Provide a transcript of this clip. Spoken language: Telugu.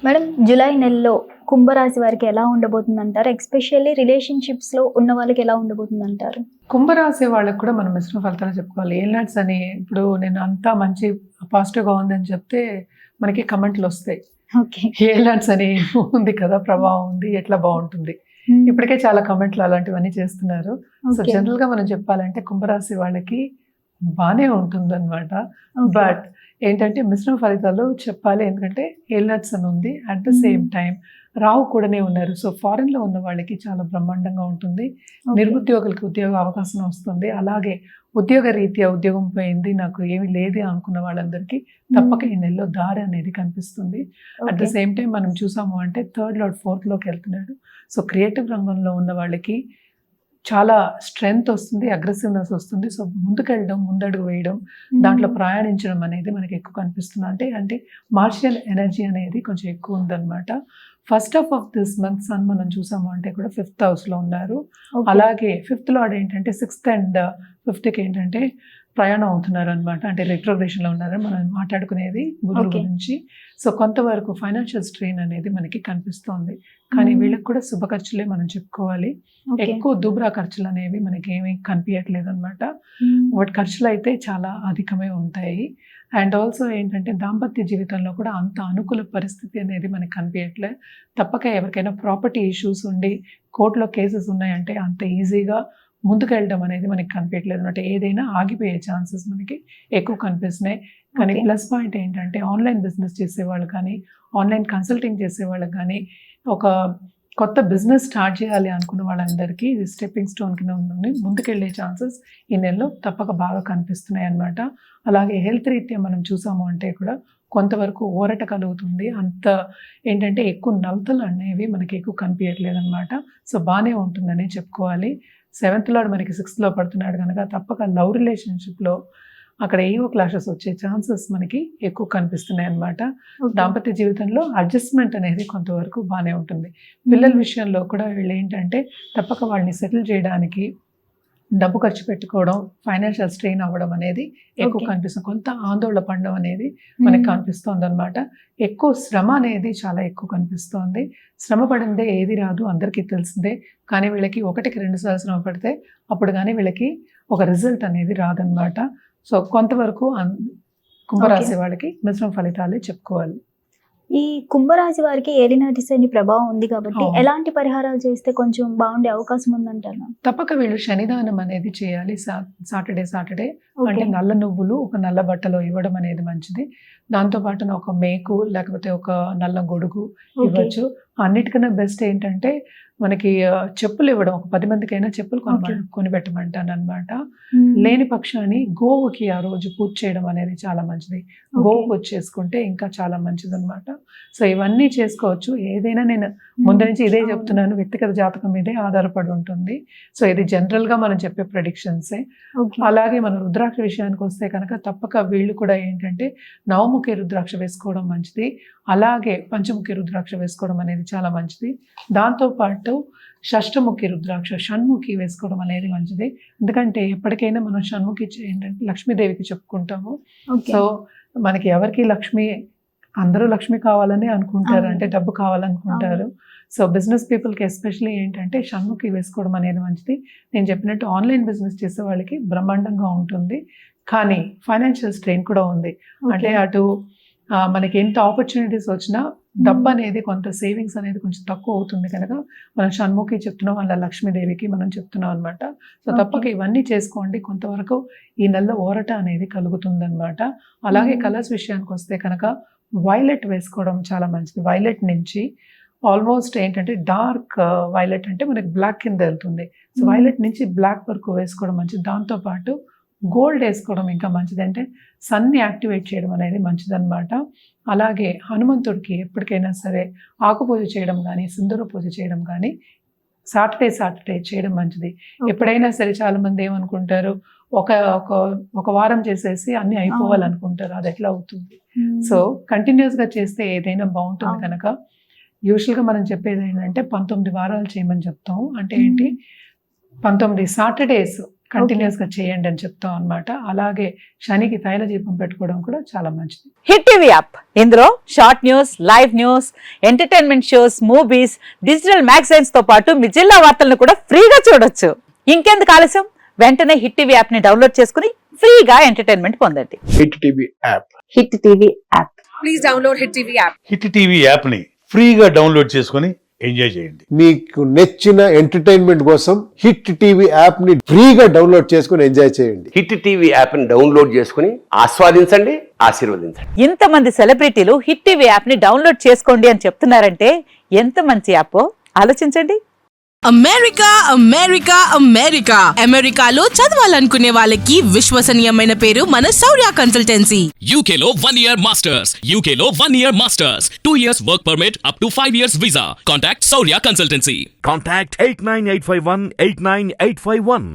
మేడం, జూలై నెలలో కుంభరాశి వారికి ఎలా ఉండబోతుందంటారు? ఎస్పెషల్లీ రిలేషన్‌షిప్స్‌లో ఉన్న వాళ్ళకి ఎలా ఉండబోతుందంటారు? కుంభరాశి వాళ్ళకి కూడా మనం మిశ్రమ ఫలితాలు చెప్పుకోవాలి. ఏలినాడ్స్ అని ఇప్పుడు నేను అంతా మంచి పాజిటివ్‌గా ఉందని చెప్తే మనకి కమెంట్లు వస్తాయి. ఓకే. ఏలినాడ్స్ అని ఉంది కదా! ప్రభావం ఉంది. ఎట్లా బావుంటుంది. ఇప్పటికే చాలా కమెంట్లు అలాంటివన్నీ చేస్తున్నారు. So, okay. జనరల్‌గా మనం చెప్పాలంటే కుంభరాశి వాళ్ళకి బానే ఉంటుందన్నమాట. ఓకే. బట్ ఏంటంటే మిశ్రమ ఫలితాలు చెప్పాలి. ఎందుకంటే ఏలినాడ్స్ అని ఉంది. At the same time Rahu కూడానే ఉన్నారు. సో, ఫారెన్‌లో ఉన్న వాళ్ళకి చాలా బ్రహ్మాండంగా ఉంటుంది. ఓకే. నిరుద్యోగులకి ఉద్యోగ అవకాశం వస్తుంది. అలాగే ఉద్యోగ రీత్యా ఉద్యోగం పోయింది, నాకు ఏమీ లేదు అనుకున్న వాళ్ళందరికీ తప్పక ఈ నెలలో దారి అనేది కనిపిస్తుంది. At the okay. Same time మనం చూసాము అంటే థర్డ్ లార్డ్ ఫోర్త్‌లోకి వెళ్తున్నాడు. సో, క్రియేటివ్ రంగంలో ఉన్న వాళ్ళకి చాలా స్ట్రెంగ్త్ వస్తుంది, అగ్రెసివ్‌నెస్ వస్తుంది. సో, ముందుకెళ్ళడం, ముందడుగు వేయడం, దాంట్లో ప్రయాణించడం అనేది మనకి ఎక్కువ కనిపిస్తుంది. అంటే మార్షియల్ ఎనర్జీ అనేది కొంచెం ఎక్కువ ఉందన్నమాట. First half of this month sun మనం చూసాము అంటే కూడా 5th హౌస్‌లో ఉన్నారు. ఓకే. అలాగే 5th లార్డ్ ఏంటంటే 6th అండ్ 5థ్‌కి ఏంటంటే ప్రయాణం అవుతున్నారనమాట. అంటే రెట్రోగ్రేషన్‌లో ఉన్నారు. మనం మాట్లాడుకునేది బుధుడు ఓకే. గురించి. సో, కొంతవరకు ఫైనాన్షియల్ స్ట్రెయిన్ అనేది మనకి కనిపిస్తోంది. కానీ వీళ్ళకి కూడా శుభ ఖర్చులే మనం చెప్పుకోవాలి. ఓకే. ఎక్కువ దుబ్రా ఖర్చులనేవి మనకేమీ కనిపియట్లేదనమాట. వాటి ఖర్చులైతే చాలా అధికమే ఉంటాయి. అండ్ ఆల్సో ఏంటంటే దాంపత్య జీవితంలో కూడా అంత అనుకూల పరిస్థితి అనేది మనకు కనిపియట్లే. తప్పక ఎవరికైనా ప్రాపర్టీ ఇష్యూస్ ఉండి కోర్ట్‌లో కేసెస్ ఉన్నాయంటే అంత ఈజీగా ముందుకెళ్ళడం అనేది మనకి కనిపియట్లేదనమాట. ఏదైనా ఆగిపోయే ఛాన్సెస్ మనకి ఎక్కువ కనిపిస్తున్నాయి. కానీ ఓకే. ప్లస్ పాయింట్ ఏంటంటే ఆన్‌లైన్ బిజినెస్ చేసేవాళ్ళు కానీ, ఆన్‌లైన్ కన్సల్టింగ్ చేసేవాళ్ళకి కానీ, ఒక కొత్త బిజినెస్ స్టార్ట్ చేయాలి అనుకున్న వాళ్ళందరికీ ఇది స్టెప్పింగ్ స్టోన్ కింద ఉంటుంది. ముందుకెళ్ళే ఛాన్సెస్ ఈ నెలలో తప్పక బాగా కనిపిస్తున్నాయన్నమాట. అలాగే హెల్త్ రీత్యా మనం చూసాము అంటే కూడా కొంతవరకు ఊరట కలుగుతుంది. అంత ఏంటంటే ఎక్కువ నలతలు అనేవి మనకి ఎక్కువ కనిపియట్లేదనమాట. సో, బానే ఉంటుందనే చెప్పుకోవాలి. 7th లార్డ్ మనకి 6థ్‌లో పడుతున్నాడు గనక తప్పక లవ్ రిలేషన్‌షిప్‌లో అక్కడ ఏవో క్లాషెస్ వచ్చే ఛాన్సెస్ మనకి ఎక్కువ కనిపిస్తున్నాయన్నమాట. ఓకే. దాంపత్య జీవితంలో అడ్జస్ట్‌మెంట్ అనేది కొంతవరకు బానే ఉంటుంది. పిల్లల విషయంలో కూడా వీళ్ళేంటంటే తప్పక వాళ్ళని సెటిల్ చేయడానికి డబ్బు ఖర్చు పెట్టుకోవడం, ఫైనాన్షియల్ స్ట్రెయిన్ అవ్వడం అనేది ఎక్కువ ఓకే. కనిపిస్తుంది. కొంత ఆందోళన పడడం అనేది మనకు కనిపిస్తోందనమాట. ఎక్కువ శ్రమ అనేది చాలా ఎక్కువ కనిపిస్తోంది. శ్రమ పడిందే ఏది రాదు అందరికీ తెలిసిందే. కానీ వీళ్ళకి ఒకటికి 2 సార్లు శ్రమ పడితే అప్పుడు గానీ వీళ్ళకి ఒక రిజల్ట్ అనేది రాదనమాట. సో, కొంతవరకు కుంభరాశి వాళ్ళకి మిశ్రమ ఫలితాలే చెప్పుకోవాలి. ఈ కుంభరాశి వారికి ఏలినాటి శని ప్రభావం ఉంది కాబట్టి అవును. ఎలాంటి పరిహారాలు చేస్తే కొంచెం బాగుండే అవకాశం ఉందంటారు? తప్పక వీళ్ళు శనిదానం అనేది చేయాలి. సాటర్డే అంటే ఓకే. నల్ల నువ్వులు ఒక నల్ల బట్టలో ఇవ్వడం అనేది మంచిది. దాంతో పాటున ఒక మేకు లేకపోతే ఒక నల్ల గొడుగు ఓకే. ఇవ్వచ్చు. అన్నిటికన్నా బెస్ట్ ఏంటంటే మనకి చెప్పులు ఇవ్వడం. ఒక 10 మందికైనా చెప్పులు ఓకే. కొనిపెట్టమంటాననమాట. లేని పక్షాన్ని గోవుకి ఆ రోజు పూజ చేయడం అనేది చాలా మంచిది. గోవు పూజ చేసుకుంటే ఇంకా చాలా మంచిదనమాట. సో, ఇవన్నీ చేసుకోవచ్చు. ఏదైనా నేను ముందు నుంచి ఇదే చెప్తున్నాను. వ్యక్తిగత జాతకం మీదే ఆధారపడి ఉంటుంది. సో, ఇది జనరల్‌గా మనం చెప్పే ప్రెడిక్షన్సే. ఓకే. అలాగే మనం రుద్రాక్ష విషయానికి వస్తే కనుక తప్పక వీళ్ళు కూడా ఏంటంటే నవముఖి రుద్రాక్ష వేసుకోవడం మంచిది. అలాగే పంచముఖి రుద్రాక్ష వేసుకోవడం అనేది చాలా మంచిది. దాంతో పాటు షష్టముఖి రుద్రాక్ష, షణ్ముఖి వేసుకోవడం అనేది మంచిది. ఎందుకంటే ఎప్పటికైనా మనం షణ్ముఖి ఏంటంటే లక్ష్మీదేవికి చెప్పుకుంటాము. ఓకే. సో, మనకి ఎవరికి అందరూ లక్ష్మి కావాలని అనుకుంటారు. అవును. అంటే డబ్బు కావాలనుకుంటారు. అవును. సో, బిజినెస్ పీపుల్‌కి ఎస్పెషల్లీ ఏంటంటే షణ్ముఖి వేసుకోవడం అనేది మంచిది. నేను చెప్పినట్టు ఆన్‌లైన్ బిజినెస్ చేసే వాళ్ళకి బ్రహ్మాండంగా ఉంటుంది. కానీ ఫైనాన్షియల్ స్ట్రెయిన్ కూడా ఉంది. అంటే ఓకే. అటు మనకి ఎంత ఆపర్చునిటీస్ వచ్చినా డబ్బు అనేది కొంత సేవింగ్స్ అనేది కొంచెం తక్కువ అవుతుంది కనుక మనం షణ్ముఖి చెప్తున్నాం, అలా లక్ష్మీదేవికి మనం చెప్తున్నాం అనమాట. సో, తప్పక ఓకే. ఇవన్నీ చేసుకోండి. కొంతవరకు ఈ నెలలో ఊరట అనేది కలుగుతుందనమాట. అలాగే కలర్స్ విషయానికి వస్తే కనుక వైలెట్ వేసుకోవడం చాలా మంచిది. వైలెట్ నుంచి ఆల్మోస్ట్ ఏంటంటే డార్క్ వైలెట్ అంటే మనకి బ్లాక్ కింద వెళ్తుంది. సో, వైలెట్ నుంచి బ్లాక్ వరకు వేసుకోవడం మంచిది. దాంతో పాటు గోల్డ్ వేసుకోవడం ఇంకా మంచిది. అంటే సన్ని యాక్టివేట్ చేయడం అనేది మంచిదన్నమాట. అలాగే హనుమంతుడికి ఎప్పటికైనా సరే ఆకు పూజ చేయడం కానీ, సింధూర పూజ చేయడం కానీ సాటర్డే చేయడం మంచిది. ఓకే. ఎప్పుడైనా సరే చాలామంది ఏమనుకుంటారు, ఒక ఒక ఒక వారం చేసేసి అన్నీ అవును. అయిపోవాలనుకుంటారు. అది ఎట్లా అవుతుంది? సో, కంటిన్యూస్‌గా చేస్తే ఏదైనా బావుంటుంది అవును. కనుక యూజువల్‌గా మనం చెప్పేది ఏంటంటే 19 వారాలు చేయమని చెప్తాం. అంటే ఏంటి 19 సాటర్డేస్ కంటిన్యూస్గా చేయండి అని చెప్తాం అన్నమాట. అలాగే శనికి తైల దీపం పెట్టుకోవడం కూడా చాలా మంచిది. హిట్ టీవీ యాప్, ఇందులో short news, live news, entertainment shows, movies, digital magazines తో పాటు మీ జిల్లా వార్తలను కూడా ఫ్రీగా చూడొచ్చు. ఇంకెందుకు ఆలస్యం, వెంటనే హిట్ టీవీ యాప్ ని డౌన్లోడ్ చేసుకుని ఫ్రీగా ఎంటర్టైన్మెంట్ పొందండి. Hit TV app. Hit TV app. Please download Hit TV app. Hit TV యాప్ని ఫ్రీగా డౌన్లోడ్ చేసుకొని ఎంజాయ్ చేయండి. మీకు నచ్చిన ఎంటర్టైన్మెంట్ కోసం హిట్ టీవీ యాప్ ని ఫ్రీగా డౌన్లోడ్ చేసుకుని ఎంజాయ్ చేయండి. హిట్ టీవీ యాప్ని డౌన్లోడ్ చేసుకుని ఆస్వాదించండి, ఆశీర్వదించండి. ఇంతమంది సెలబ్రిటీలు హిట్ టీవీ యాప్ ని డౌన్లోడ్ చేసుకోండి అని చెప్తున్నారంటే ఎంత మంచి యాప్ ఆలోచించండి. అమెరికా అమెరికా అమెరికా అమెరికాలో చదవాలనుకునే వాళ్ళకి విశ్వసనీయమైన పేరు మన శౌర్య కన్సల్టెన్సీ. UK లో 1 year masters. UK లో 1 year masters. 2 years work permit up to 5 years visa. Contact Saurya Consultancy. Contact 89851 89851.